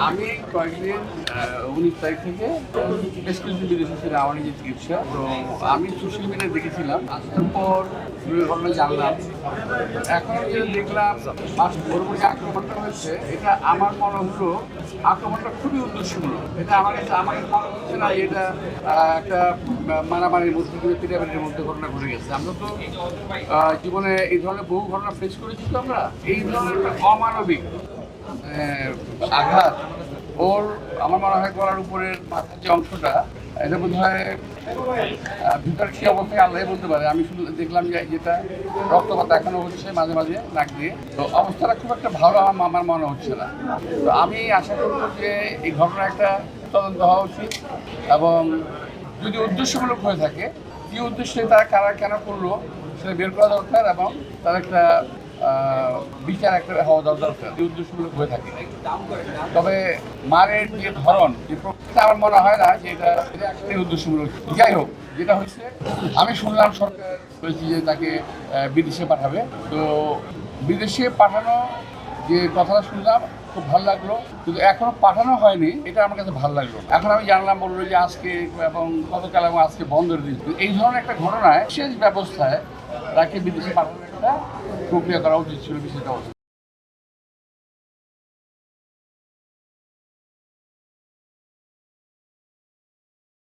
আমি কয়েকদিন 19 তারিখ থেকে বেশ কিছুদিন বিদেশে ছিল আমার নিজের চিকিৎসা। তো আমি সোশ্যাল মিডিয়ায় দেখেছিলাম, আসার পর ঘটনা জানলাম। এখন যেটা দেখলাম ওর উপর যে আক্রমণটা হয়েছে, এটা আমার মনে হলো আক্রমণটা খুবই উদ্দেশ্যমূলক। এটা আমার কাছে মনে হচ্ছে না এটা একটা মারামারির মধ্যে পিটাপিটির মধ্যে ঘটনা ঘটে গেছে। আমরা তো জীবনে এই ধরনের বহু ঘটনা ফেস করেছি। তো আমরা এই ধরনের একটা অমানবিক আঘাত ওর আমার মনে হয় গলার উপরের মাথার যে অংশটা, এটা বোধ হয় ভিতর কি অবস্থায় আল্লাহ বলতে পারে। আমি শুধু দেখলাম যে যেটা রক্তপাত এখনো হচ্ছে মাঝে মাঝে নাক দিয়ে। তো অবস্থাটা খুব একটা ভালো আমার মনে হচ্ছে না। তো আমি আশা করবো যে এই ঘটনা একটা তদন্ত হওয়া উচিত, এবং যদি উদ্দেশ্যমূলক হয়ে থাকে, কি উদ্দেশ্যে তারা কারা কেন করলো সেটা বের করা দরকার, এবং তার একটা বিচার একটা হওয়া দরকার যে উদ্দেশ্যমূলক হয়ে থাকে। তবে মারের যে ধরন, যে প্রকৃতি, আমার মনে হয় না যে এটা আসলে উদ্দেশ্যমূলক। যাই হোক, যেটা হয়েছে আমি শুনলাম সরকার বলছি যে তাকে বিদেশে পাঠাবে। তো বিদেশে পাঠানো যে কথাটা শুনলাম খুব ভালো লাগলো, কিন্তু এখনো পাঠানো হয়নি, এটা আমার কাছে ভালো লাগলো। এখন আমি জানলাম বললো যে আজকে এবং গতকাল এবং আজকে বন্ধের দিন। এই ধরনের একটা ঘটনায় বিশেষ ব্যবস্থায় তাকে বিদেশে পাঠানোর একটা প্রক্রিয়া করা উচিত ছিল, বিষয়টা।